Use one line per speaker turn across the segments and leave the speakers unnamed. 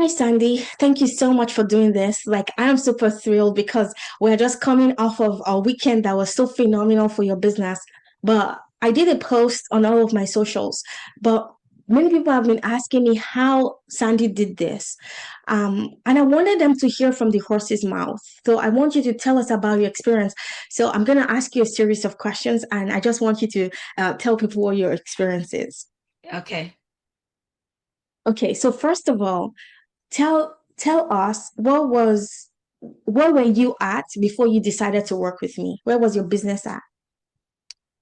Hi, Sandy. Thank you so much for doing this. Like, I am super thrilled because we're just coming off of a weekend that was so phenomenal for your business. But I did a post on all of my socials, but many people have been asking me how Sandy did this. And I wanted them to hear from the horse's mouth. So I want you to tell us about your experience. So I'm going to ask you a series of questions, and I just want you to tell people what your experience is.
Okay.
Okay, so first of all, tell us where were you at before you decided to work with me? Where was your business at?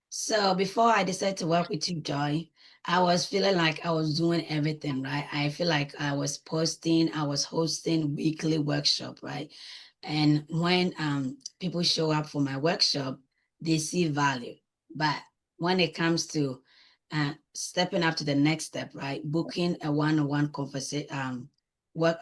So before I decided to work with you, Joy, I was feeling like I was doing everything, right? I feel like I was posting, I was hosting weekly workshop, right? And when people show up for my workshop, they see value. But when it comes to stepping up to the next step, right? Booking a one-on-one conversation work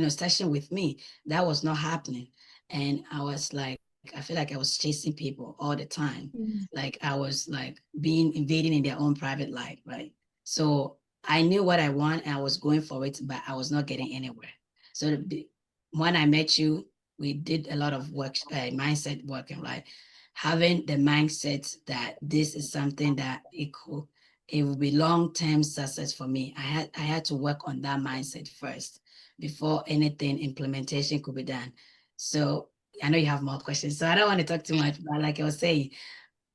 session with me, that was not happening. And I was like, I feel like I was chasing people all the time,
Mm.
like I was like being invading in their own private life, right? So I knew what I want and I was going for it, but I was not getting anywhere. So when I met you, we did a lot of work, mindset working, right? Having the mindset that this is something that it will be long-term success for me. I had to work on that mindset first before anything implementation could be done. So I know you have more questions, so I don't want to talk too much, but like I was saying,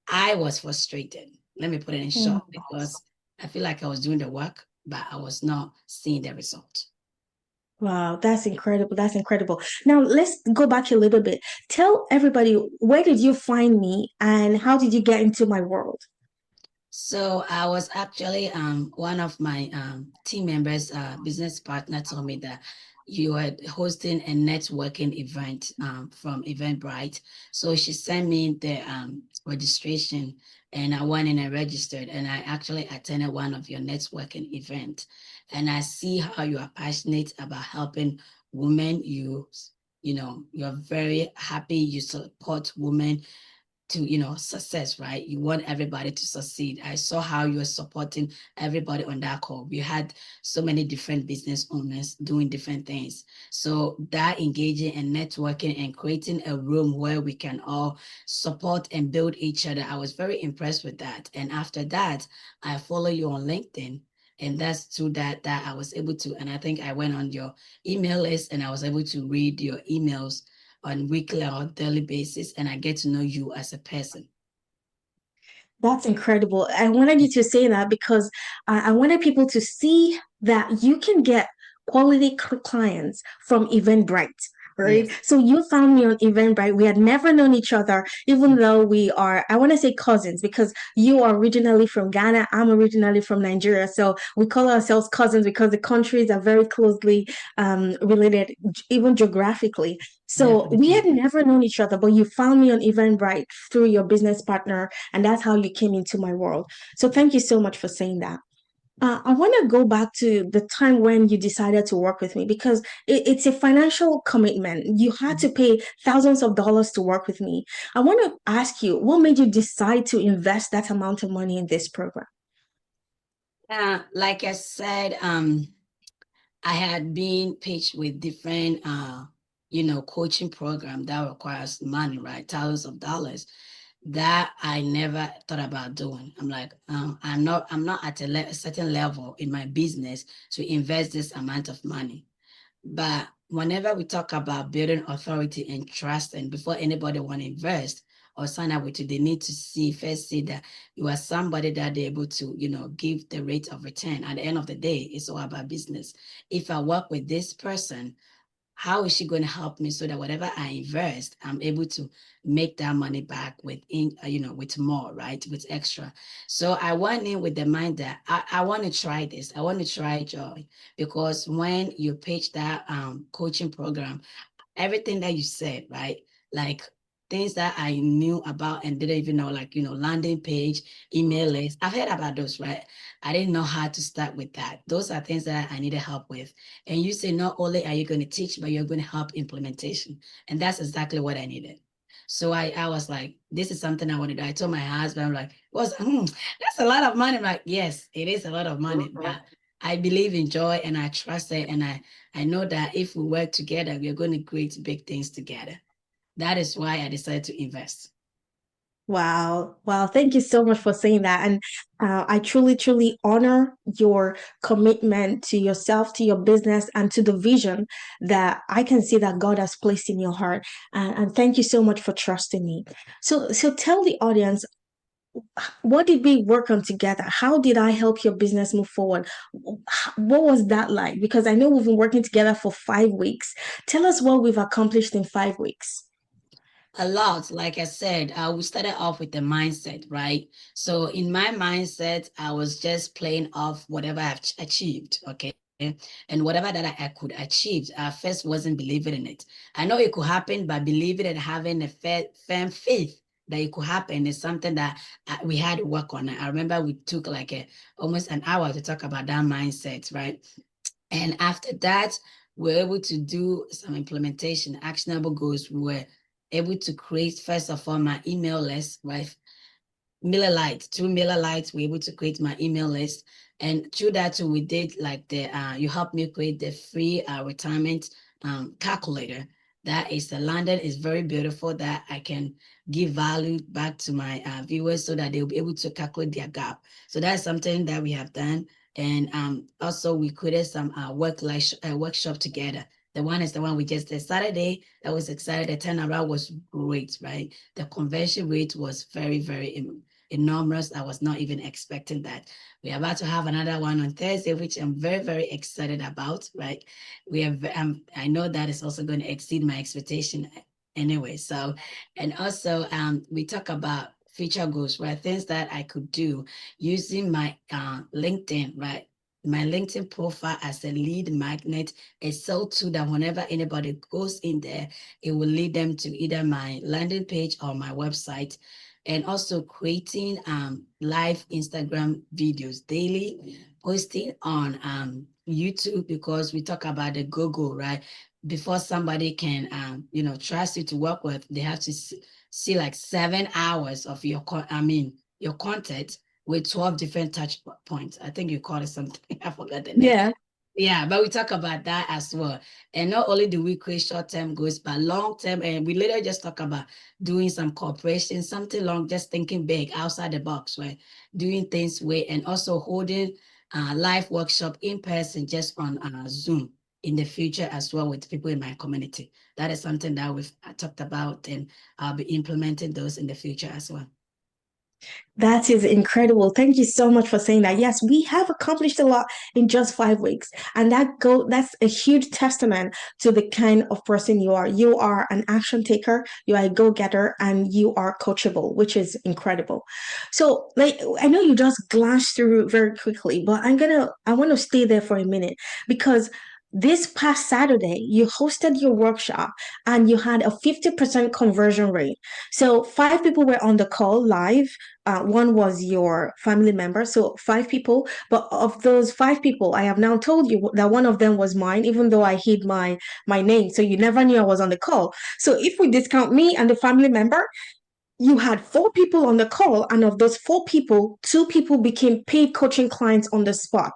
I was frustrated. Let me put it in short
Mm.
because I feel like I was doing the work, but I was not seeing the result.
Wow, that's incredible. That's incredible. Now let's go back a little bit. Tell everybody, where did you find me and how did you get into my world?
So I was actually one of my team members, business partner told me that you were hosting a networking event from Eventbrite. So she sent me the registration and I went in and registered and I actually attended one of your networking event. And I see how you are passionate about helping women. You're very happy. You support women to success, right? You want everybody to succeed. I saw how you were supporting everybody on that call. We had so many different business owners doing different things, so that engaging and networking and creating a room where we can all support and build each other, I was very impressed with that. And after that, I follow you on LinkedIn, and that's through that I was able to, and I think I went on your email list and I was able to read your emails on weekly or daily basis, and I get to know you as a person.
That's incredible. I wanted you to say that because I wanted people to see that you can get quality clients from Eventbrite, right?
Yes.
So you found me on Eventbrite. We had never known each other, even though we are, I want to say cousins, because you are originally from Ghana. I'm originally from Nigeria. So we call ourselves cousins because the countries are very closely related, even geographically. So we had
Definitely.
never known each other, but you found me on Eventbrite through your business partner, and that's how you came into my world. So thank you so much for saying that. I want to go back to the time when you decided to work with me because it's a financial commitment. You had to pay thousands of dollars to work with me. I want to ask you, what made you decide to invest that amount of money in this program?
Like I said, I had been pitched with different, coaching program that requires money, right? Thousands of dollars that I never thought about doing. I'm like, I'm not at a certain level in my business to invest this amount of money. But whenever we talk about building authority and trust, and before anybody want to invest or sign up with you, they need to first see that you are somebody that they're able to, give the rate of return. At the end of the day, it's all about business. If I work with this person, how is she going to help me so that whatever I invest, I'm able to make that money back with more, right? With extra. So I went in with the mind that I want to try this. I want to try Joy because when you pitch that coaching program, everything that you said, right? Like things that I knew about and didn't even know, like, landing page, email list. I've heard about those, right? I didn't know how to start with that. Those are things that I needed help with. And you say, not only are you going to teach, but you're going to help implementation. And that's exactly what I needed. So I was like, this is something I want to do. I told my husband, I'm like, that's a lot of money. I'm like, yes, it is a lot of money, but I believe in joy and I trust it. And I know that if we work together, we are going to create big things together. That is why I decided to invest.
Wow. Wow. Thank you so much for saying that. And I truly, truly honor your commitment to yourself, to your business, and to the vision that I can see that God has placed in your heart. And thank you so much for trusting me. So tell the audience, what did we work on together? How did I help your business move forward? What was that like? Because I know we've been working together for 5 weeks. Tell us what we've accomplished in 5 weeks.
A lot. Like I said, we started off with the mindset, right? So in my mindset, I was just playing off whatever I've achieved, okay? And whatever that I could achieve, I first wasn't believing in it. I know it could happen, but believing and having a firm faith that it could happen is something that we had to work on. I remember we took like almost an hour to talk about that mindset, right? And after that, we're able to do some implementation, actionable goals. We were able to create, first of all, my email list, right? Mailer Lite, through Mailer Lite, we're able to create my email list. And through that, too, we did like you helped me create the free retirement calculator. That is the London is very beautiful that I can give value back to my viewers so that they'll be able to calculate their gap. So that's something that we have done. And also we created some workshop together. The one is the one we just did Saturday. That was excited. The turnaround was great, right? The conversion rate was very, very enormous. I was not even expecting that. We're about to have another one on Thursday, which I'm very, very excited about, right? We have, I know that is also going to exceed my expectation anyway. So, and also we talk about future goals, right? Things that I could do using my LinkedIn, right? My LinkedIn profile as a lead magnet is so too that whenever anybody goes in there, it will lead them to either my landing page or my website. And also creating live Instagram videos daily, posting on YouTube, because we talk about the Google, right? Before somebody can trust you to work with, they have to see like 7 hours of your your content with 12 different touch points. I think you call it something. I forgot the name.
Yeah.
Yeah, but we talk about that as well. And not only do we create short-term goals, but long-term, and we later just talk about doing some cooperation, something long, just thinking big, outside the box, right? Doing things way, and also holding live workshop in person, just on Zoom in the future as well with people in my community. That is something that we've talked about, and I'll be implementing those in the future as well.
That is incredible. Thank you so much for saying that. Yes, we have accomplished a lot in just 5 weeks. And that's a huge testament to the kind of person you are. You are an action taker, you are a go-getter, and you are coachable, which is incredible. So, like, I know you just glanced through very quickly, but I want to stay there for a minute, because this past Saturday, you hosted your workshop and you had a 50% conversion rate. So 5 people were on the call live. One was your family member, so 5 people. But of those 5 people, I have now told you that one of them was mine, even though I hid my name, so you never knew I was on the call. So if we discount me and the family member, you had 4 people on the call, and of those 4 people, 2 people became paid coaching clients on the spot.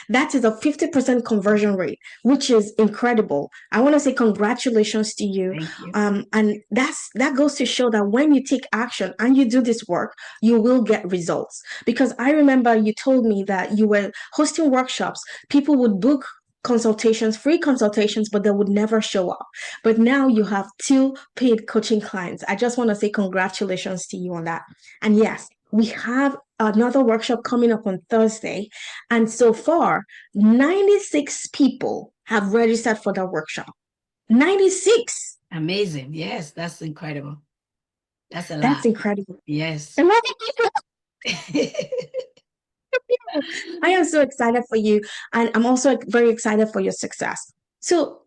That is a 50% conversion rate, which is incredible. I want to say congratulations to you.
Thank you.
And that goes to show that when you take action and you do this work, you will get results. Because I remember you told me that you were hosting workshops, people would book consultations, free consultations, but they would never show up. But now you have 2 paid coaching clients. I just want to say congratulations to you on that. And yes, we have another workshop coming up on Thursday. And so far, 96 people have registered for that workshop. 96.
Amazing. Yes, that's incredible. That's a lot.
That's incredible.
Yes.
I am so excited for you, and I'm also very excited for your success. So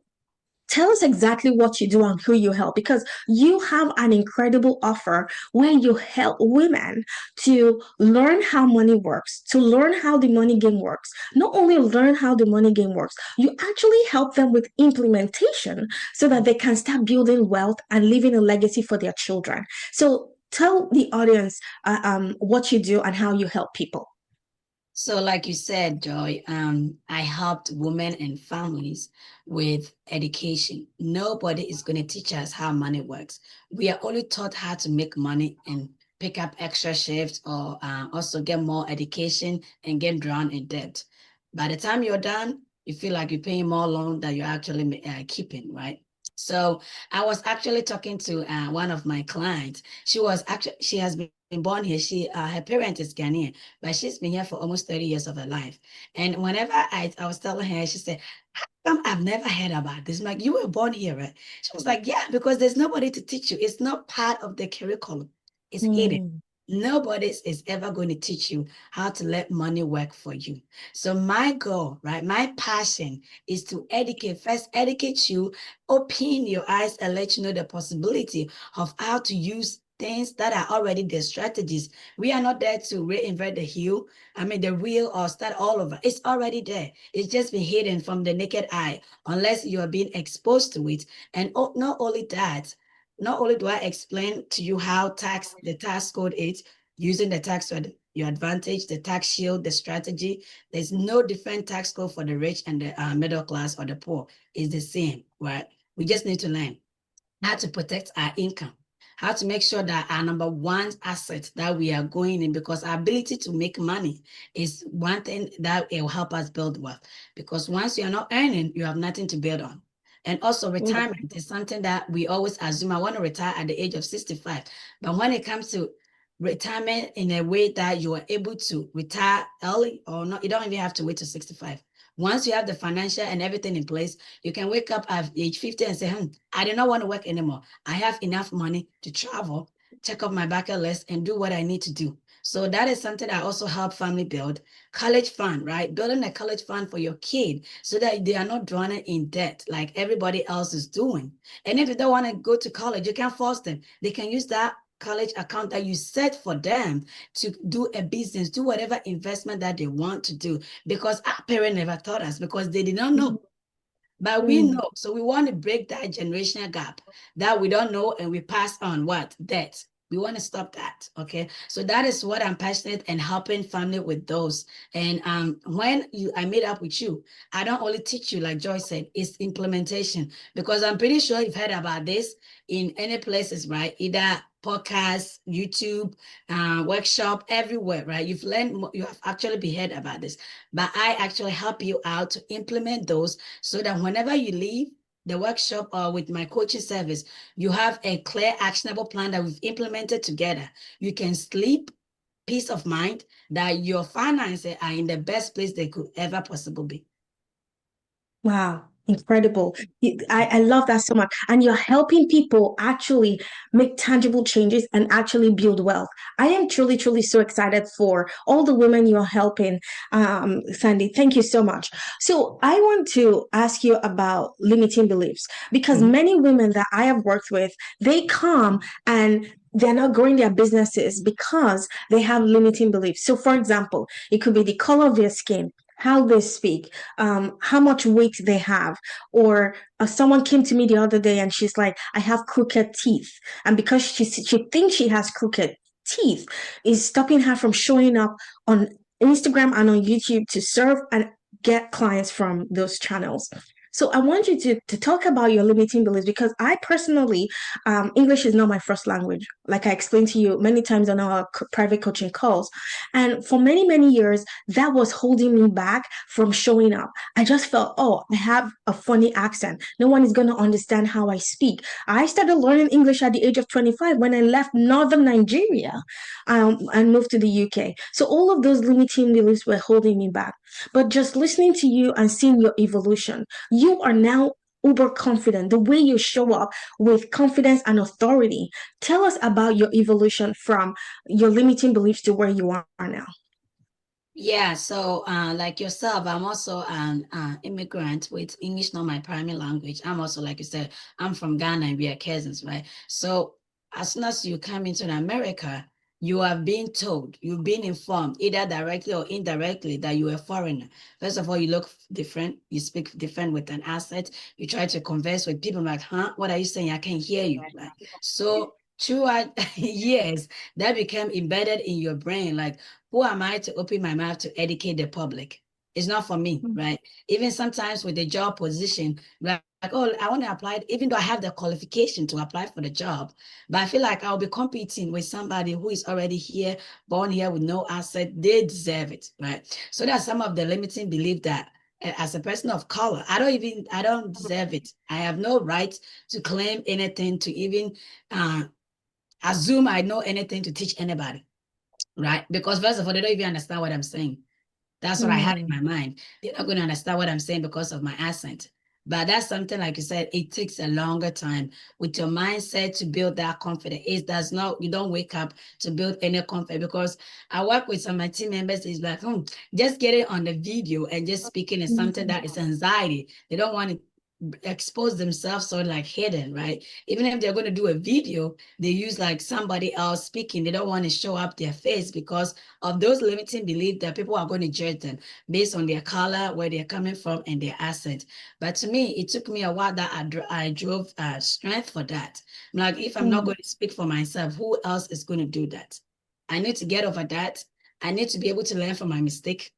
tell us exactly what you do and who you help, because you have an incredible offer where you help women to learn how money works, to learn how the money game works. Not only learn how the money game works, you actually help them with implementation so that they can start building wealth and leaving a legacy for their children. So tell the audience what you do and how you help people.
So like you said, Joy, I helped women and families with education. Nobody is going to teach us how money works. We are only taught how to make money and pick up extra shifts or also get more education and get drowned in debt. By the time you're done, you feel like you're paying more loan than you're actually keeping, right? So I was actually talking to one of my clients. She has been born here. Her parent is Ghanaian, but she's been here for almost 30 years of her life. And whenever I was telling her, she said, "How come I've never heard about this?" I'm like, "You were born here, right?" She was like, "Yeah, because there's nobody to teach you. It's not part of the curriculum. It's hidden.
Mm.
Nobody is ever going to teach you how to let money work for you." So my goal, right, my passion is to first educate you, open your eyes and let you know the possibility of how to use things that are already the strategies. We are not there to reinvent the wheel or start all over. It's already there. It's just been hidden from the naked eye unless you are being exposed to it. And not only that, not only do I explain to you how the tax code is, using the tax to your advantage, the tax shield, the strategy. There's no different tax code for the rich and the middle class or the poor. It's the same, right? We just need to learn how to protect our income, how to make sure that our number one asset that we are going in, because our ability to make money is one thing that it will help us build wealth. Because once you are not earning, you have nothing to build on. And also retirement is something that we always assume, I want to retire at the age of 65. But when it comes to retirement in a way that you are able to retire early or not, you don't even have to wait to 65. Once you have the financial and everything in place, you can wake up at age 50 and say, I do not want to work anymore. I have enough money to travel, check off my bucket list, and do what I need to do. So that is something I also help family build. College fund, right? Building a college fund for your kid so that they are not drowning in debt like everybody else is doing. And if they don't want to go to college, you can't force them. They can use that college account that you set for them to do a business, do whatever investment that they want to do, because our parents never taught us because they did not know. But we
Mm.
know. So we want to break that generational gap that we don't know and we pass on what? Debt. We want to stop that. Okay. So that is what I'm passionate and helping family with those. And when I meet up with you, I don't only teach you, like Joy said, it's implementation. Because I'm pretty sure you've heard about this in any places, right? Either podcast, YouTube, workshop, everywhere, right? You have actually been heard about this. But I actually help you out to implement those so that whenever you leave the workshop or with my coaching service, you have a clear, actionable plan that we've implemented together. You can sleep, peace of mind that your finances are in the best place they could ever possibly be.
Wow, incredible. I love that so much. And you're helping people actually make tangible changes and actually build wealth. I am truly, truly so excited for all the women you're helping, Sandy. Thank you so much. So I want to ask you about limiting beliefs because many women that I have worked with, they come and they're not growing their businesses because they have limiting beliefs. So, for example, it could be the color of their skin, how they speak, how much weight they have. Or someone came to me the other day and she's like, I have crooked teeth. And because she thinks she has crooked teeth, is stopping her from showing up on Instagram and on YouTube to serve and get clients from those channels. So I want you to talk about your limiting beliefs because I personally, English is not my first language. Like I explained to you many times on our private coaching calls. And for many, many years, that was holding me back from showing up. I just felt, oh, I have a funny accent. No one is going to understand how I speak. I started learning English at the age of 25 when I left northern Nigeria and moved to the UK. So all of those limiting beliefs were holding me back. But just listening to you and seeing your evolution, you are now uber confident, the way you show up with confidence and authority. Tell us about your evolution from your limiting beliefs to where you are now.
Yeah, so like yourself, I'm also an immigrant with English not my primary language. I'm also, like you said, I'm from Ghana and we are cousins, right? So as soon as you come into America, you have been told, you've been informed, either directly or indirectly, that you're a foreigner. First of all, you look different, you speak different with an accent, you try to converse with people like, huh, what are you saying? I can't hear you, right? So throughout years, that became embedded in your brain. Like, who am I to open my mouth to educate the public? It's not for me,
Mm.
right? Even sometimes with the job position, like, oh, I want to apply, even though I have the qualification to apply for the job, but I feel like I'll be competing with somebody who is already here, born here with no asset. They deserve it, right? So that's some of the limiting belief that as a person of color, I don't deserve it. I have no right to claim anything, to even uh, assume I know anything to teach anybody, right? Because first of all, they don't even understand what I'm saying. That's what I had in
Mm.
my mind. They're not going to understand what I'm saying because of my accent. But that's something, like you said, it takes a longer time with your mindset to build that confidence. It does not, you don't wake up to build any confidence, because I work with some of my team members. It's like, just getting on the video and just speaking is something that is anxiety. They don't want to expose themselves, so like hidden, right? Even if they're going to do a video, they use like somebody else speaking. They don't want to show up their face because of those limiting beliefs that people are going to judge them based on their color, where they're coming from, and their accent. But to me, it took me a while that I drove strength for that. I'm like, if I'm not
Mm.
going to speak for myself, who else is going to do that? I need to get over that. I need to be able to learn from my mistake.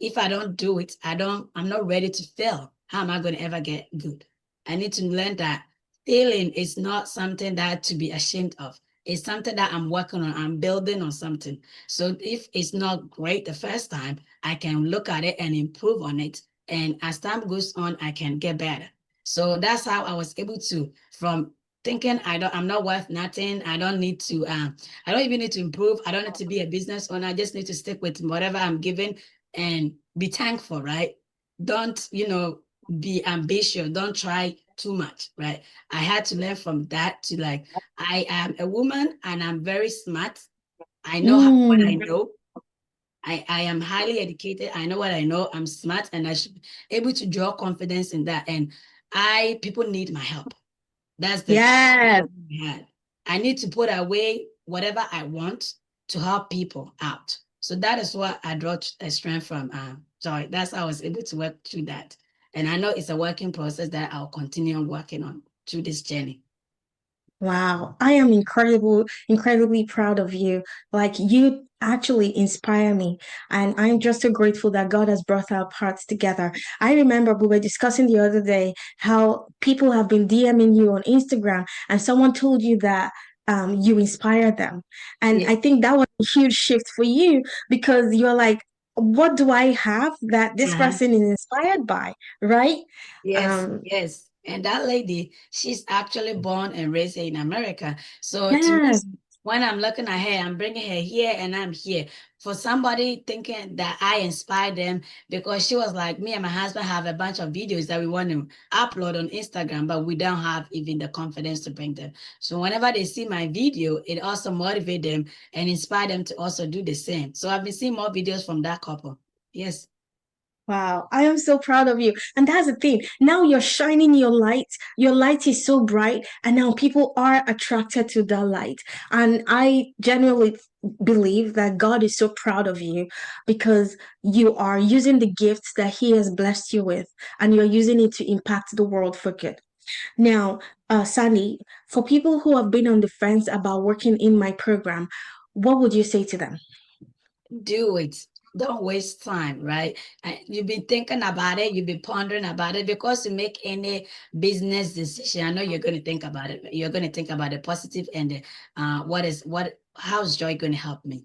If I don't do it, I'm not ready to fail. How am I going to ever get good? I need to learn that failing is not something that to be ashamed of. It's something that I'm working on. I'm building on something. So if it's not great the first time, I can look at it and improve on it. And as time goes on, I can get better. So that's how I was able to, from thinking I'm not worth nothing. I don't even need to improve. I don't need to be a business owner. I just need to stick with whatever I'm given and be thankful, right? Don't, be ambitious. Don't try too much, right? I had to learn from that to like, I am a woman and I'm very smart. I know what I
Mm.
know. I am highly educated. I know what I know. I'm smart and I should be able to draw confidence in that. And people need my help. That's the
Yes.
I had. I need to put away whatever I want to help people out. So that is what I draw a strength from. Joy. That's how I was able to work through that. And I know it's a working process that I'll continue on working on through this journey.
Wow, I am incredibly proud of you. Like you actually inspire me, and I'm just so grateful that God has brought our paths together. I remember we were discussing the other day how people have been DMing you on Instagram, and someone told you that you inspire them, and
Yeah.
I think that was a huge shift for you because you're like, what do I have that this
Uh-huh.
person is inspired by, right?
Yes,
Um,
yes. And that lady, she's actually born and raised in America. So to me,
yes.
when I'm looking at her, I'm bringing her here and I'm here. For somebody thinking that I inspired them, because she was like, me and my husband have a bunch of videos that we want to upload on Instagram, but we don't have even the confidence to bring them. So whenever they see my video, it also motivates them and inspire them to also do the same. So I've been seeing more videos from that couple. Yes.
Wow, I am so proud of you. And that's the thing. Now you're shining your light. Your light is so bright, and now people are attracted to that light. And I genuinely believe that God is so proud of you because you are using the gifts that He has blessed you with, and you're using it to impact the world for good. Now, Sandy, for people who have been on the fence about working in my program, what would you say to them?
Do it. Don't waste time, right? You've been thinking about it, you've been pondering about it, because to make any business decision, I know you're going to think about it. You're going to think about the positive and the, how's Joy going to help me?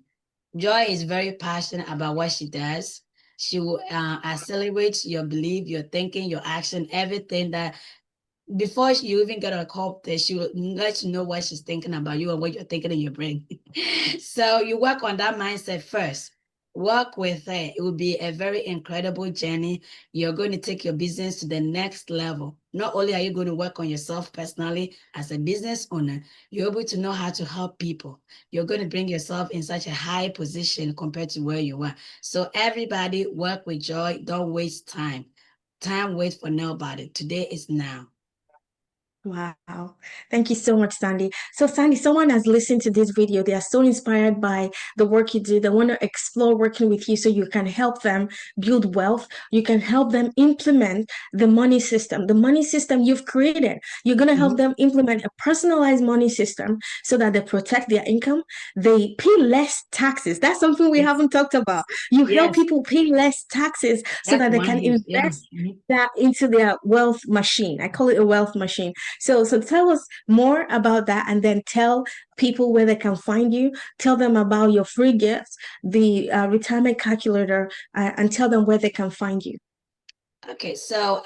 Joy is very passionate about what she does. She will accelerate your belief, your thinking, your action, everything that before you even get a call, that she will let you know what she's thinking about you and what you're thinking in your brain. So you work on that mindset first. Work with her. It will be a very incredible journey. You're going to take your business to the next level. Not only are you going to work on yourself personally as a business owner, you're able to know how to help people. You're going to bring yourself in such a high position compared to where you are. So everybody work with joy. Don't waste time. Time waits for nobody. Today is now.
Wow. Thank you so much, Sandy. So, Sandy, someone has listened to this video. They are so inspired by the work you do. They want to explore working with you so you can help them build wealth. You can help them implement the money system, the money system you've created. You're going to help
Mhm.
them implement a personalized money system so that they protect their income. They pay less taxes. That's something we
Yes,
haven't talked about. You help
yes,
people pay less taxes so
that's
that they
one
can
huge, yeah.
invest that into their wealth machine. I call it a wealth machine. So tell us more about that and then tell people where they can find you. Tell them about your free gifts, the retirement calculator, and tell them where they can find you.
Okay, so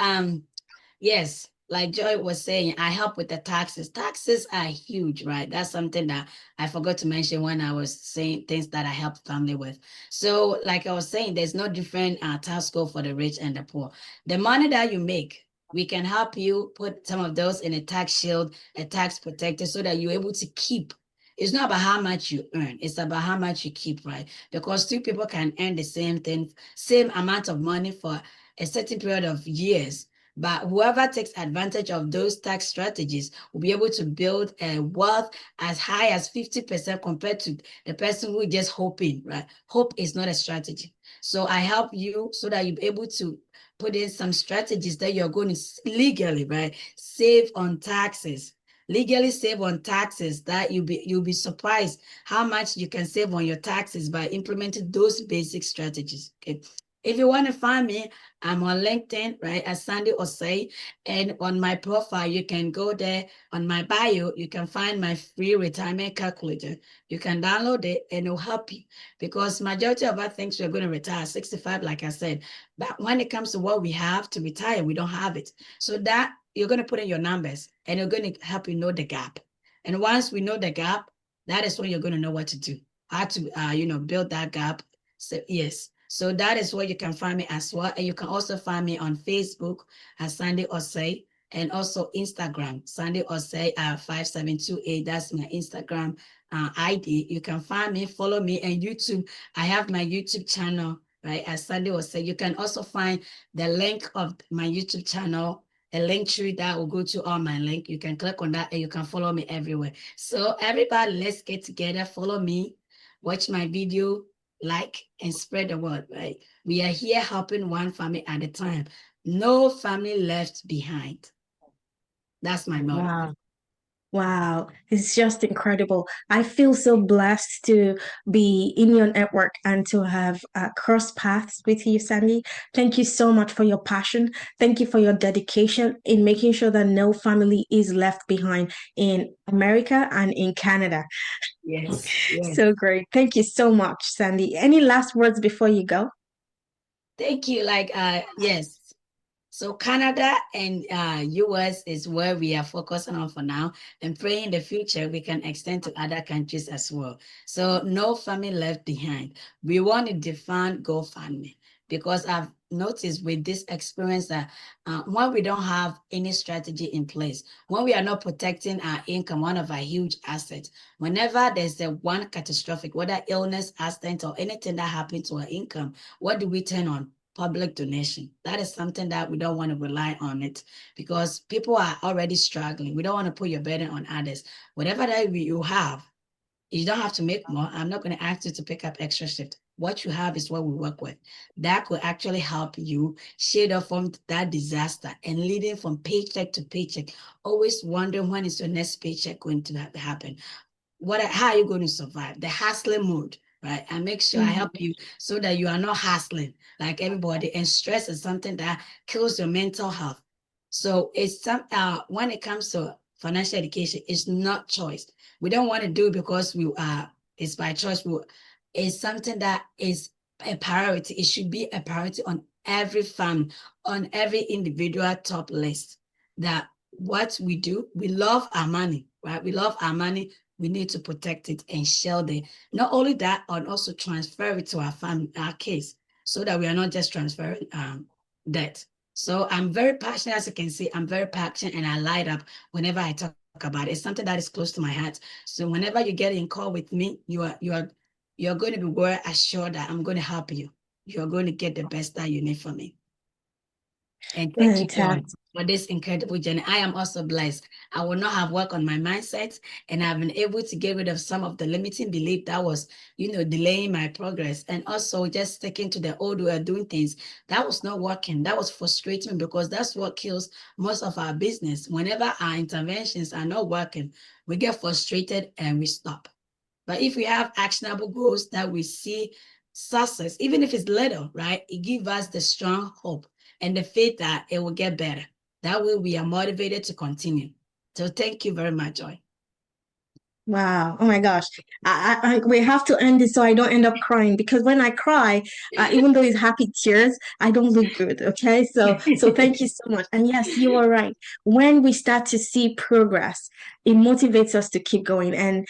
yes, like Joy was saying, I help with the taxes. Taxes are huge, right? That's something that I forgot to mention when I was saying things that I help family with. So, like I was saying, there's no different tax code for the rich and the poor. The money that you make, we can help you put some of those in a tax shield, a tax protector, so that you're able to keep. It's not about how much you earn, it's about how much you keep, right? Because two people can earn the same thing, same amount of money for a certain period of years, but whoever takes advantage of those tax strategies will be able to build a wealth as high as 50% compared to the person who is just hoping, right? Hope is not a strategy. So I help you so that you'll be able to put in some strategies that you're going to legally, right? Save on taxes. Legally save on taxes, that you'll be surprised how much you can save on your taxes by implementing those basic strategies. Okay. If you want to find me, I'm on LinkedIn, right, as Sandy Osei. And on my profile, you can go there. On my bio, you can find my free retirement calculator. You can download it and it'll help you, because majority of us think we're going to retire at 65, like I said. But when it comes to what we have to retire, we don't have it. So that you're going to put in your numbers and you're going to help you know the gap. And once we know the gap, that is when you're going to know what to do, how to, build that gap. So yes. So that is where you can find me as well. And you can also find me on Facebook as Sandy Osei, and also Instagram, Sandy Osei 5728. That's my Instagram ID. You can find me, follow me, and YouTube. I have my YouTube channel, right, as Sandy Osei. You can also find the link of my YouTube channel, a link tree that will go to all my link. You can click on that and you can follow me everywhere. So everybody, let's get together, follow me, watch my video, like, and spread the word, right? We are here helping one family at a time. No family left behind. That's my motto.
Wow. Wow, it's just incredible. I feel so blessed to be in your network and to have crossed paths with you, Sandy. Thank you so much for your passion. Thank you for your dedication in making sure that no family is left behind in America and in Canada.
Yes, yes.
So great. Thank you so much, Sandy. Any last words before you go?
Thank you. Like, yes. So Canada and US is where we are focusing on for now, and praying in the future we can extend to other countries as well. So no family left behind. We want to define GoFundMe, because I've noticed with this experience that when we don't have any strategy in place, when we are not protecting our income, one of our huge assets, whenever there's a one catastrophic, whether illness, accident, or anything that happens to our income, what do we turn on? Public donation. That is something that we don't want to rely on it, because people are already struggling. We don't want to put your burden on others. Whatever that you have, you don't have to make more. I'm not going to ask you to pick up extra shift. What you have is what we work with. That could actually help you shade off from that disaster and leading from paycheck to paycheck, always wondering when is your next paycheck going to happen. How are you going to survive the hustling mode, right? And make sure I help you so that you are not hustling like everybody. And stress is something that kills your mental health. So it's when it comes to financial education, it's not choice. We don't want to do it because we are, it's by choice. It's something that is a priority. It should be a priority on every family, on every individual top list. That what we do, we love our money, right? We love our money. We need to protect it and shield it. Not only that, and also transfer it to our family, our kids, so that we are not just transferring debt. So I'm very passionate, as you can see. I'm very passionate, and I light up whenever I talk about it. It's something that is close to my heart. So whenever you get in call with me, you're going to be well assured that I'm going to help you. You're going to get the best that you need from me. And thank you, Joy,
Fantastic.
for this incredible journey. I am also blessed. I will not have worked on my mindset, and I've been able to get rid of some of the limiting belief that was, delaying my progress. And also just sticking to the old way of doing things. That was not working. That was frustrating because that's what kills most of our business. Whenever our interventions are not working, we get frustrated and we stop. But if we have actionable goals that we see success, even if it's little, right, it gives us the strong hope and the faith that it will get better. That way we are motivated to continue. So thank you very much, Joy.
Wow. Oh my gosh. We have to end this so I don't end up crying because when I cry, even though it's happy tears, I don't look good. Okay. So thank you so much. And yes, you are right. When we start to see progress, it motivates us to keep going. And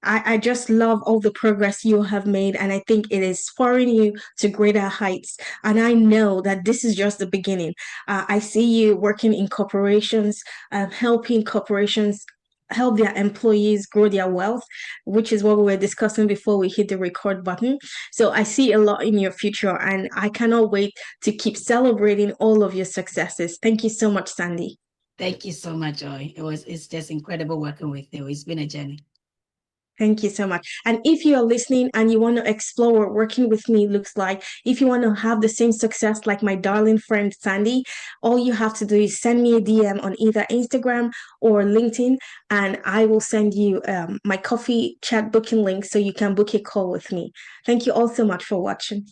I just love all the progress you have made. And I think it is spurring you to greater heights. And I know that this is just the beginning. I see you working in corporations, helping corporations help their employees grow their wealth, which is what we were discussing before we hit the record button. So I see a lot in your future and I cannot wait to keep celebrating all of your successes. Thank you so much, Sandy.
Thank you so much, Joy. It's just incredible working with you. It's been a journey.
Thank you so much. And if you are listening and you want to explore what working with me looks like, if you want to have the same success like my darling friend Sandy, all you have to do is send me a DM on either Instagram or LinkedIn, and I will send you my coffee chat booking link so you can book a call with me. Thank you all so much for watching.